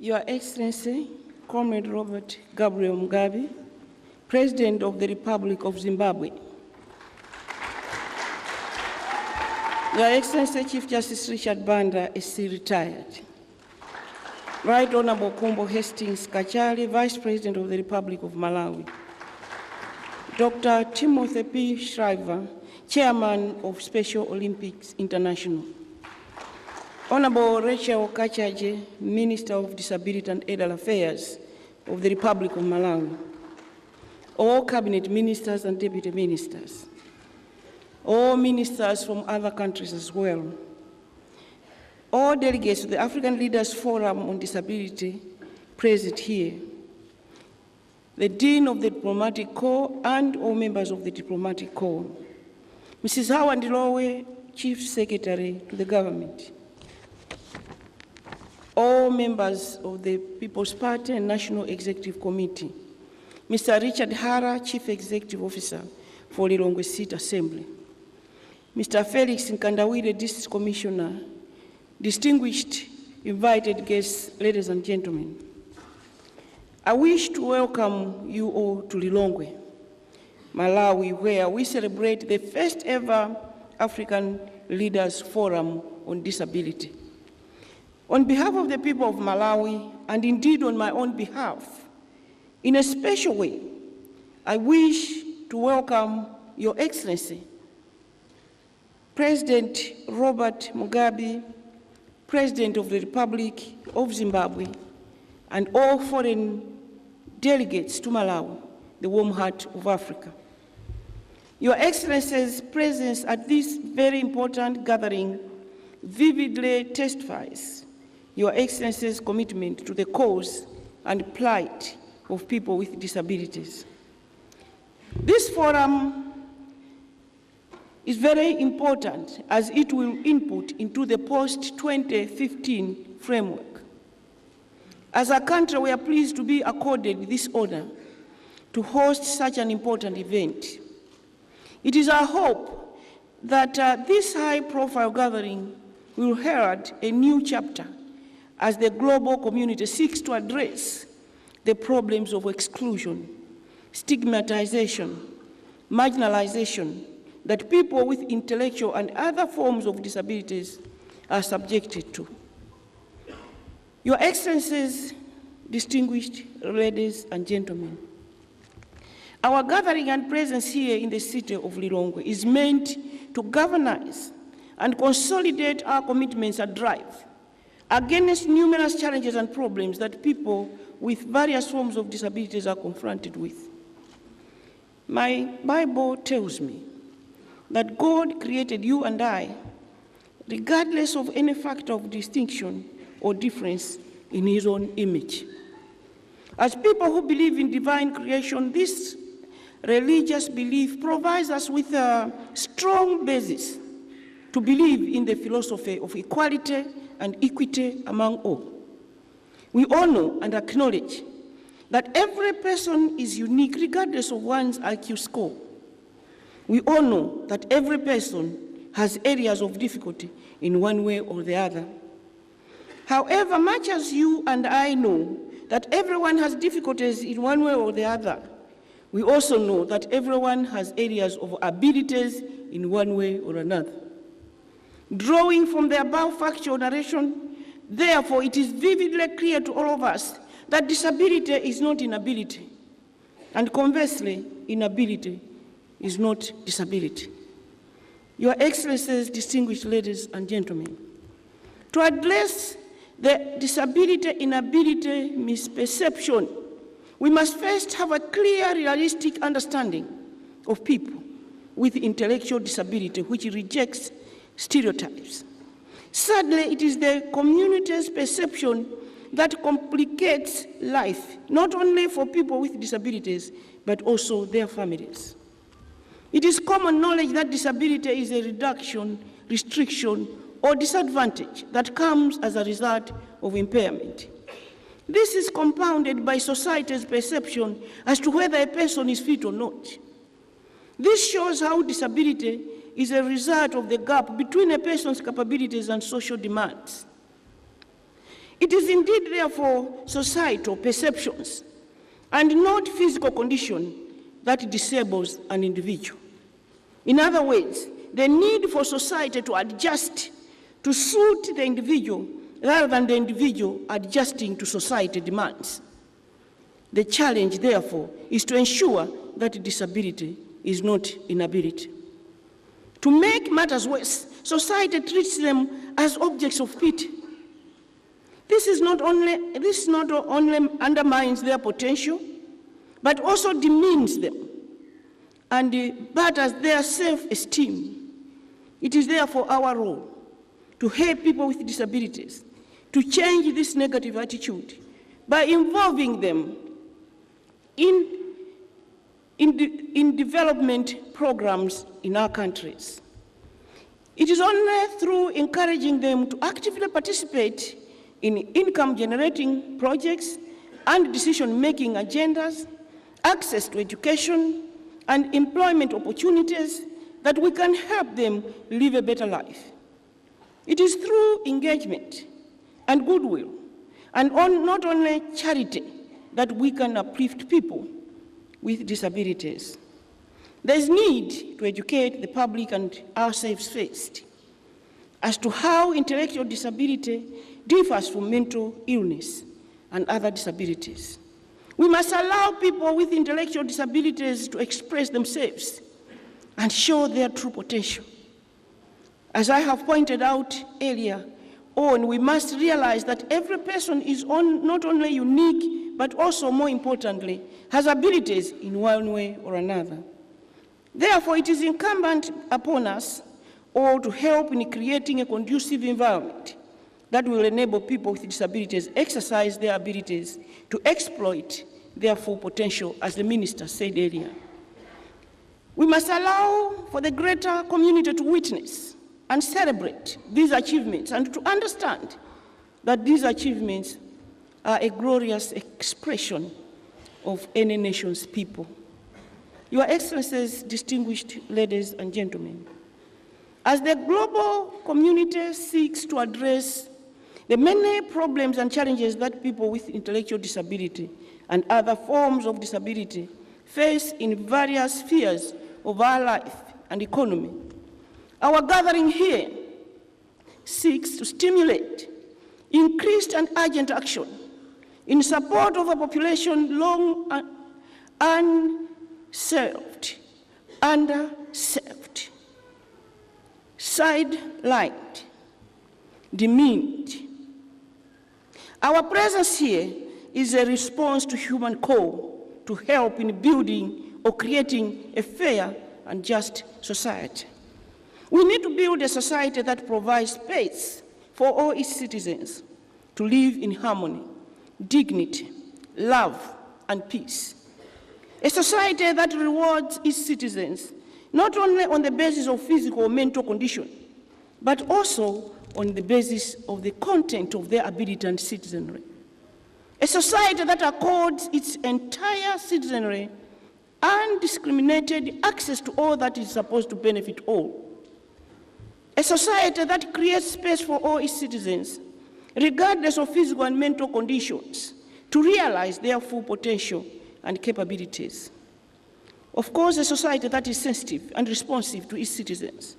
Your Excellency, Comrade Robert Gabriel Mugabe, President of the Republic of Zimbabwe. Your Excellency, Chief Justice Richard Banda'S, retired. Right Honorable Kumbo Hastings Kachali, Vice President of the Republic of Malawi. Dr. Timothy P. Shriver, Chairman of Special Olympics International. Honorable Rachel Kachaje, Minister of Disability and Elder Affairs of the Republic of Malawi. All cabinet ministers and deputy ministers. All ministers from other countries as well. All delegates to the African Leaders Forum on Disability present here. The Dean of the Diplomatic Corps and all members of the Diplomatic Corps. Mrs. Howard Lowe, Chief Secretary to the Government. All members of the People's Party and National Executive Committee. Mr. Richard Hara, Chief Executive Officer for Lilongwe City Assembly. Mr. Felix Nkandawire, District Commissioner. Distinguished invited guests, ladies and gentlemen. I wish to welcome you all to Lilongwe, Malawi, where we celebrate the first ever African Leaders Forum on Disability. On behalf of the people of Malawi, and indeed on my own behalf, in a special way, I wish to welcome Your Excellency, President Robert Mugabe, President of the Republic of Zimbabwe, and all foreign delegates to Malawi, the warm heart of Africa. Your Excellency's presence at this very important gathering vividly testifies Your Excellency's commitment to the cause and plight of people with disabilities. This forum is very important as it will input into the post-2015 framework. As a country, we are pleased to be accorded this honor to host such an important event. It is our hope that this high-profile gathering will herald a new chapter as the global community seeks to address the problems of exclusion, stigmatization, marginalization that people with intellectual and other forms of disabilities are subjected to. Your Excellencies, distinguished ladies and gentlemen, our gathering and presence here in the city of Lilongwe is meant to galvanize and consolidate our commitments and drive against numerous challenges and problems that people with various forms of disabilities are confronted with. My Bible tells me that God created you and I, regardless of any factor of distinction or difference, in His own image. As people who believe in divine creation, this religious belief provides us with a strong basis to believe in the philosophy of equality and equity among all. We all know and acknowledge that every person is unique regardless of one's IQ score. We all know that every person has areas of difficulty in one way or the other. However, much as you and I know that everyone has difficulties in one way or the other, we also know that everyone has areas of abilities in one way or another. Drawing from the above factual narration, therefore, it is vividly clear to all of us that disability is not inability, and conversely, inability is not disability. Your Excellencies, distinguished ladies and gentlemen, to address the disability-inability misperception, we must first have a clear, realistic understanding of people with intellectual disability, which rejects stereotypes. Sadly, it is the community's perception that complicates life, not only for people with disabilities, but also their families. It is common knowledge that disability is a reduction, restriction, or disadvantage that comes as a result of impairment. This is compounded by society's perception as to whether a person is fit or not. This shows how disability is a result of the gap between a person's capabilities and social demands. It is indeed, therefore, societal perceptions and not physical condition that disables an individual. In other words, the need for society to adjust to suit the individual rather than the individual adjusting to society demands. The challenge, therefore, is to ensure that disability is not inability. To make matters worse, society treats them as objects of pity. This not only undermines their potential, but also demeans them and batters their self-esteem. It is therefore our role to help people with disabilities to change this negative attitude by involving them in development programs in our countries. It is only through encouraging them to actively participate in income-generating projects and decision-making agendas, access to education, and employment opportunities that we can help them live a better life. It is through engagement and goodwill, and not only charity, that we can uplift people with disabilities. There is need to educate the public and ourselves first as to how intellectual disability differs from mental illness and other disabilities. We must allow people with intellectual disabilities to express themselves and show their true potential. As I have pointed out earlier on, we must realize that every person is not only unique, but also, more importantly, has abilities in one way or another. Therefore, it is incumbent upon us all to help in creating a conducive environment that will enable people with disabilities exercise their abilities to exploit their full potential, as the minister said earlier. We must allow for the greater community to witness and celebrate these achievements and to understand that these achievements are a glorious expression of any nation's people. Your Excellencies, distinguished ladies and gentlemen, as the global community seeks to address the many problems and challenges that people with intellectual disability and other forms of disability face in various spheres of our life and economy, our gathering here seeks to stimulate increased and urgent action in support of a population long unserved, underserved, sidelined, demeaned. Our presence here is a response to human call to help in building or creating a fair and just society. We need to build a society that provides space for all its citizens to live in harmony, dignity, love, and peace. A society that rewards its citizens not only on the basis of physical or mental condition, but also on the basis of the content of their ability and citizenry. A society that accords its entire citizenry undiscriminated access to all that is supposed to benefit all. A society that creates space for all its citizens, regardless of physical and mental conditions, to realize their full potential and capabilities. Of course, a society that is sensitive and responsive to its citizens,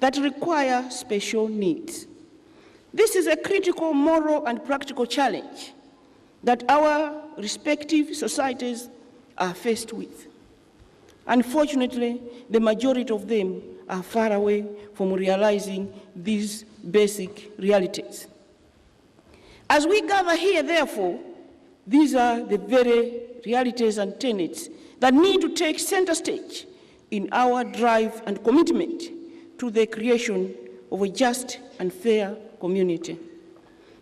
that require special needs. This is a critical moral and practical challenge that our respective societies are faced with. Unfortunately, the majority of them are far away from realizing these basic realities. As we gather here, therefore, these are the very realities and tenets that need to take center stage in our drive and commitment to the creation of a just and fair community.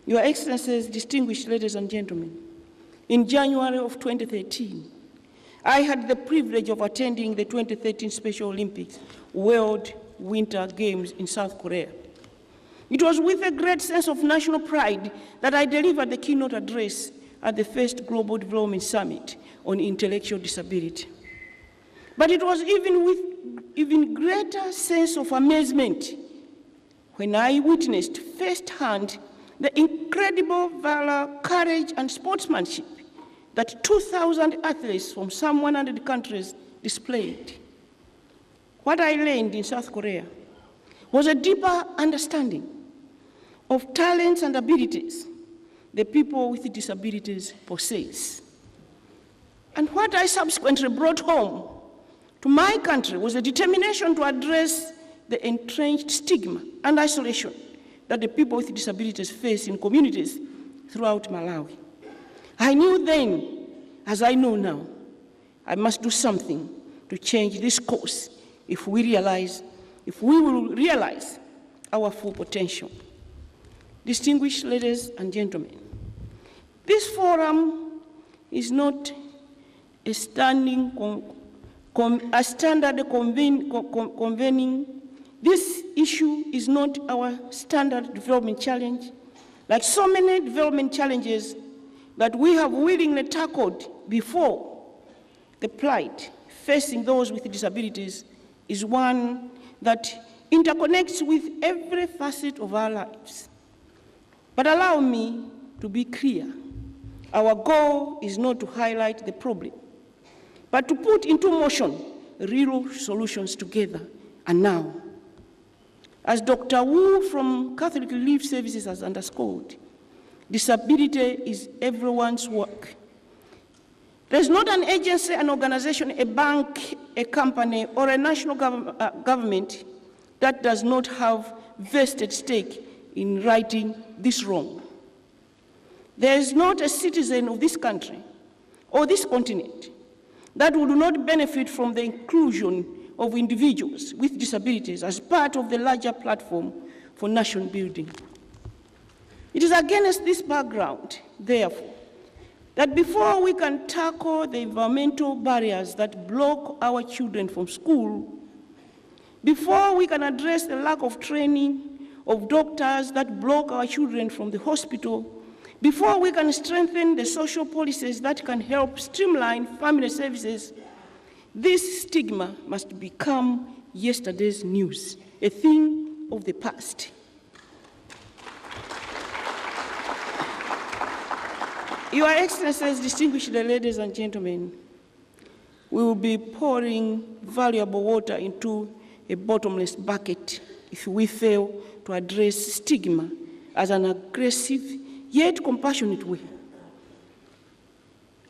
Your Excellencies, distinguished ladies and gentlemen, in January of 2013, I had the privilege of attending the 2013 Special Olympics World Winter Games in South Korea. It was with a great sense of national pride that I delivered the keynote address at the first Global Development Summit on Intellectual Disability. But it was with even greater sense of amazement when I witnessed firsthand the incredible valor, courage, and sportsmanship that 2,000 athletes from some 100 countries displayed. What I learned in South Korea was a deeper understanding of talents and abilities the people with disabilities possess. And what I subsequently brought home to my country was a determination to address the entrenched stigma and isolation that the people with disabilities face in communities throughout Malawi. I knew then, as I know now, I must do something to change this course if we will realize our full potential. Distinguished ladies and gentlemen, this forum is not a standard convening. This issue is not our standard development challenge. Like so many development challenges that we have willingly tackled before, the plight facing those with disabilities is one that interconnects with every facet of our lives. But allow me to be clear. Our goal is not to highlight the problem, but to put into motion real solutions together and now. As Dr. Wu from Catholic Relief Services has underscored, disability is everyone's work. There's not an agency, an organization, a bank, a company, or a national government that does not have vested stake in righting this wrong. There is not a citizen of this country or this continent that would not benefit from the inclusion of individuals with disabilities as part of the larger platform for nation building. It is against this background, therefore, that before we can tackle the environmental barriers that block our children from school, before we can address the lack of training of doctors that block our children from the hospital, before we can strengthen the social policies that can help streamline family services, this stigma must become yesterday's news, a thing of the past. Your Excellencies, distinguished ladies and gentlemen, we will be pouring valuable water into a bottomless bucket if we fail to address stigma as an aggressive yet compassionate way.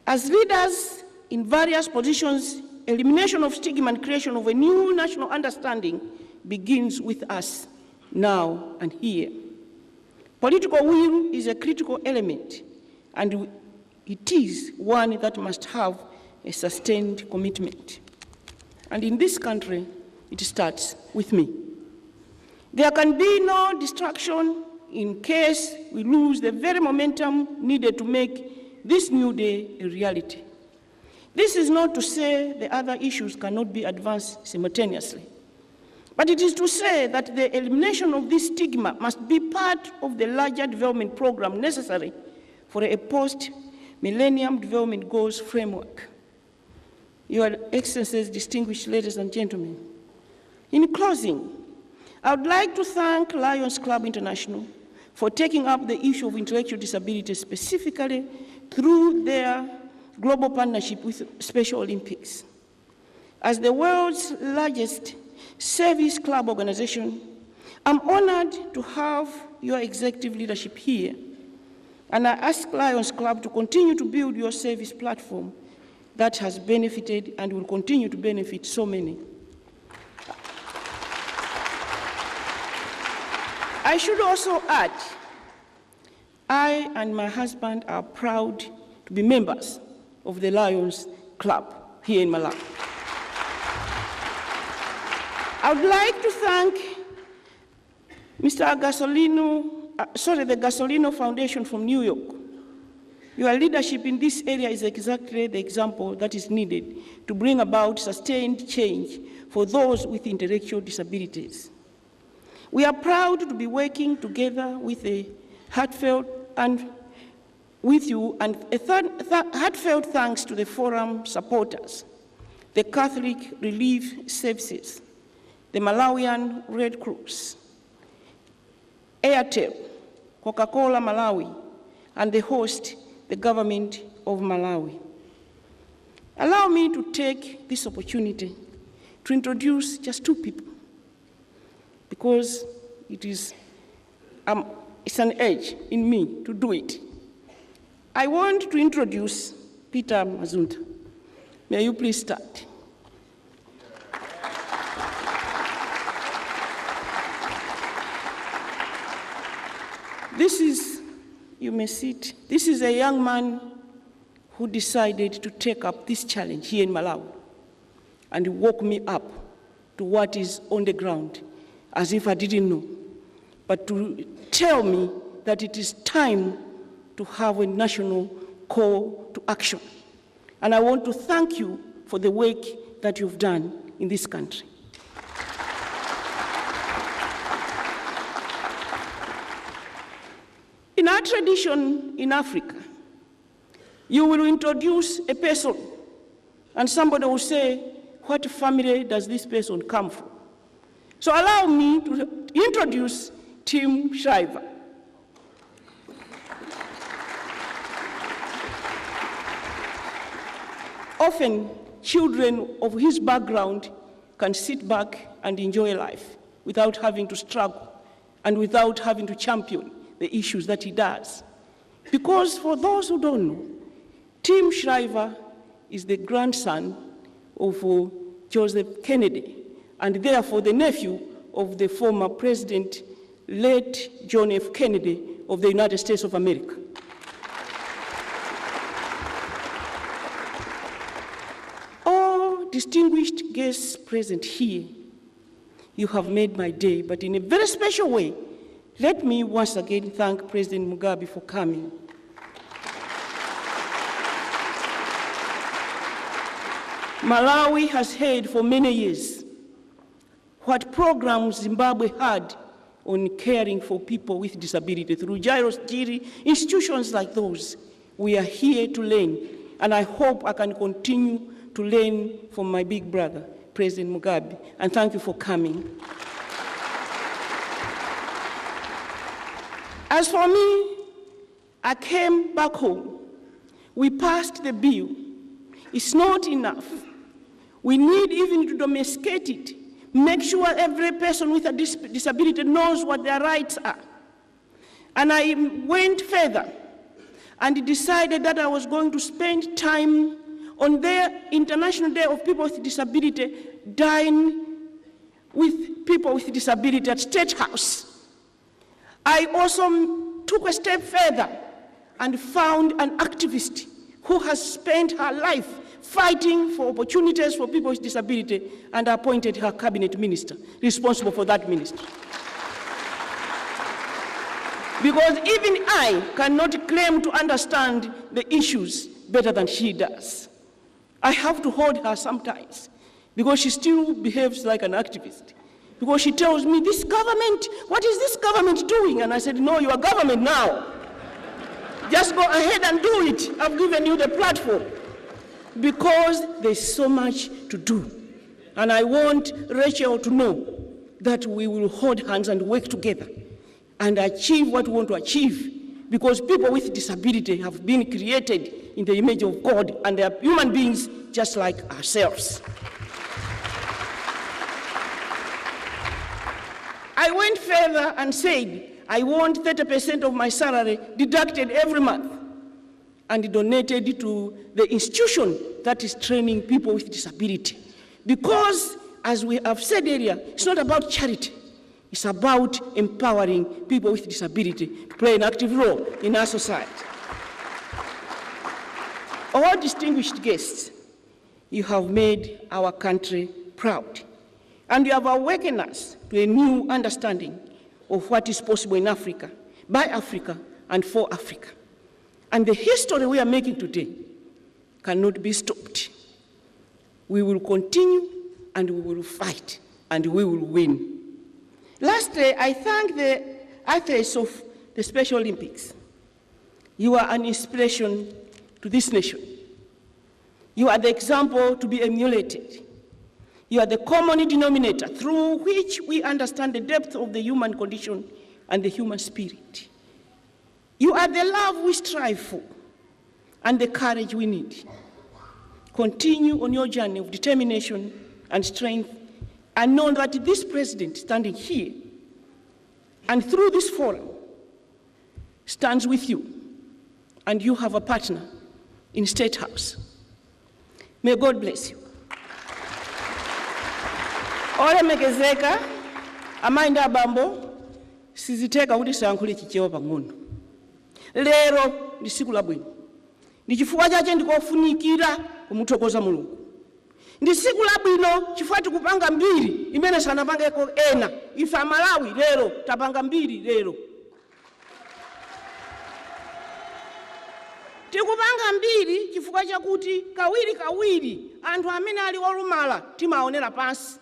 As leaders in various positions, elimination of stigma and creation of a new national understanding begins with us now and here. Political will is a critical element, and it is one that must have a sustained commitment. And in this country, it starts with me. There can be no distraction in case we lose the very momentum needed to make this new day a reality. This is not to say the other issues cannot be advanced simultaneously, but it is to say that the elimination of this stigma must be part of the larger development program necessary for a post-Millennium Development Goals framework. Your Excellencies, distinguished ladies and gentlemen, in closing, I would like to thank Lions Club International for taking up the issue of intellectual disability specifically through their global partnership with Special Olympics. As the world's largest service club organization, I'm honored to have your executive leadership here, and I ask Lions Club to continue to build your service platform that has benefited and will continue to benefit so many. I should also add, I and my husband are proud to be members of the Lions Club here in Malawi. I would like to thank Mr. the Gasolino Foundation from New York. Your leadership in this area is exactly the example that is needed to bring about sustained change for those with intellectual disabilities. We are proud to be working together with a heartfelt and with you, and a heartfelt thanks to the forum supporters, the Catholic Relief Services, the Malawian Red Cross, Airtel, Coca-Cola Malawi, and the host, the government of Malawi. Allow me to take this opportunity to introduce just two people, because it's an edge in me to do it. I want to introduce Peter Mazunta. May you please start. This is, you may sit, this is a young man who decided to take up this challenge here in Malawi and woke me up to what is on the ground, as if I didn't know, but to tell me that it is time to have a national call to action. And I want to thank you for the work that you've done in this country. In our tradition in Africa, you will introduce a person and somebody will say, what family does this person come from? So allow me to introduce Tim Shriver. Often, children of his background can sit back and enjoy life without having to struggle and without having to champion the issues that he does. Because for those who don't know, Tim Shriver is the grandson of Joseph Kennedy, and therefore the nephew of the former president, late John F. Kennedy of the United States of America. All distinguished guests present here, you have made my day, but in a very special way, let me once again thank President Mugabe for coming. Malawi has heard for many years what programs Zimbabwe had on caring for people with disability through Gyros, Giri, institutions like those. We are here to learn, and I hope I can continue to learn from my big brother, President Mugabe, and thank you for coming. As for me, I came back home. We passed the bill. It's not enough. We need even to domesticate it. Make sure every person with a disability knows what their rights are. And I went further and decided that I was going to spend time on the International Day of People with Disability, dine with people with disability at State House. I also took a step further and found an activist who has spent her life fighting for opportunities for people with disability, and appointed her cabinet minister responsible for that ministry. Because even I cannot claim to understand the issues better than she does. I have to hold her sometimes because she still behaves like an activist. Because she tells me, this government, what is this government doing? And I said, no, you are government now. Just go ahead and do it. I've given you the platform. Because there's so much to do. And I want Rachel to know that we will hold hands and work together and achieve what we want to achieve, because people with disability have been created in the image of God, and they are human beings just like ourselves. I went further and said, I want 30% of my salary deducted every month and donated to the institution that is training people with disability. Because, as we have said earlier, it's not about charity. It's about empowering people with disability to play an active role in our society. All distinguished guests, you have made our country proud. And you have awakened us to a new understanding of what is possible in Africa, by Africa, and for Africa. And the history we are making today cannot be stopped. We will continue, and we will fight, and we will win. Lastly, I thank the athletes of the Special Olympics. You are an inspiration to this nation. You are the example to be emulated. You are the common denominator through which we understand the depth of the human condition and the human spirit. You are the love we strive for and the courage we need. Continue on your journey of determination and strength, and know that this president standing here and through this forum stands with you, and you have a partner in State House. May God bless you. Olemekezeka amainda abambo siziteka kuti sayankhule chichewa pang'ono. Lero ndi tsiku labwino. Ndi chifukwa chache ndikofunikira kumuthokoza Mulungu. Ndi tsiku labwino chifukwa tikupanga mbiri imene sanapangeko ena. Ife Amalawi lero tapanga mbiri lero. Tikupanga mbiri chifukwa chakuti kawiri anthu amene ali olumala timaonera pansi.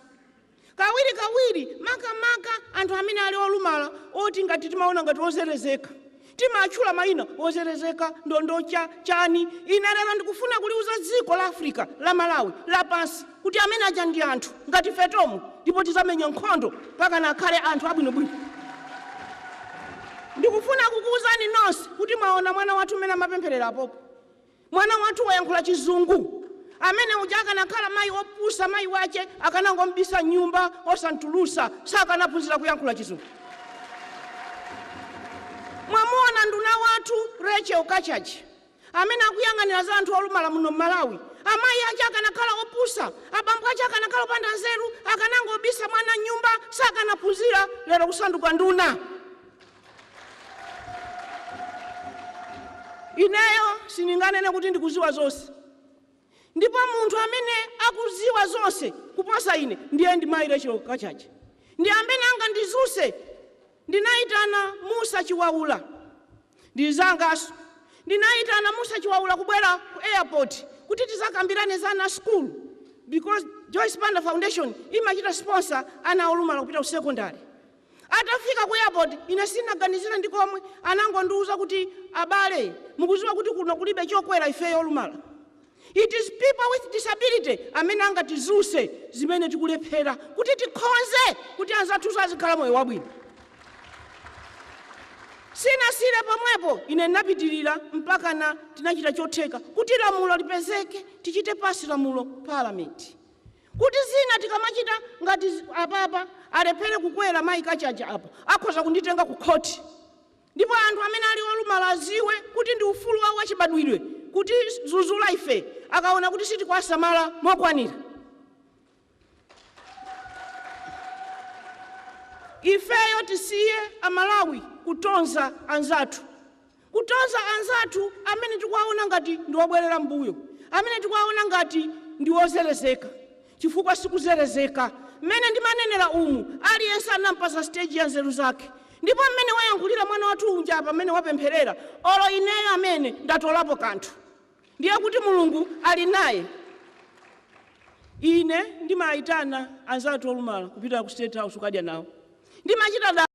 Kawiri maka anthu amene ali olumala oti ngati timaona ngati ozerezeka. Timatchula mayina ozerezeka, ndondocha, chani. Ine lero ndikufuna kuliuza dziko la Africa la Malawi la pansi kuti amene aja ndi anthu ngati fetomu ndipo tizamenya nkhondo mpaka nakhale anthu abwinobwino. Ndikufuna kukuwuzani nonse kuti mwaona mwana wathu mmene amapempherera apopo. Mwana wathu wayankhula chizungu. Amene uja akanakhala mayi opusa mayi wache akanangombisa nyumba osantulusa sakanaphunzira kuyankhula chizungu. Mwamuona nduna wathu Rachel Kachachi amene akuyang'anira za anthu olumala muno Malawi. Amayi ache akanakhala opusa, abambo ache akanakhala opanda nzeru, akanangobisa mwana nyumba sakanaphunzira lero kusanduka nduna. Ineyo sininganene kuti ndikuziwa zonse. Ndipo munthu amene akuziwa zonse kuposa ine ndiye ndi mayi Rachel Kachachi. Ndi amene anga ndizuse. Ndinaitana Musa Chiwaula. Ndizangaso. Ndinaitana Musa Chiwaula kubwera ku airport kuti tizakambirane za school because Joyce Banda Foundation imachita sponsor ana olumala kupita ku secondary. Atafika ku airport ine sinaganizira ndikomwe anangondiuza kuti abale mukuziwa kuti kuno kulibe chokwera ife olumala. It is people with disability amene angatizuse zimene tikulephera kuti tikhonze kuti anzathu azikhala moyo wabwino. Sina pamwepo ine napitirira mpaka na tinachita chotheka kuti lamulo lipezeke tichite pasi lamulo parliament. Kuti zina tikamachita ngati apapa alephere kukwera mayi Kachachi apa akhoza kunditenga ku court. Ndipo anthu amene ali olumala aziwe kuti ndi ufulu wawo wachibadwidwe kuti zuzula ife akaona kuti sitikwasamala mokwanira. Ifeyo tisiye Amalawi kutonza anzathu. Kutonza anzathu amene tikuwaona ngati ndi obwerera mbuyo. Amene tikuwaona ngati ndi ozerezeka. Chifukwa sikuzerezeka. Mmene ndimanenera umu aliyense anampasa stage ya nzeru zake. Ndipo mmene wayankhulira mwana wathu unja apa mmene wapempherera olo ineyo amene ndatolapo kanthu. Ndiye kuti Mulungu ali naye. Ine ndimayitana anzathu olumala kupita ku State House kukadya nawo. Ndimachita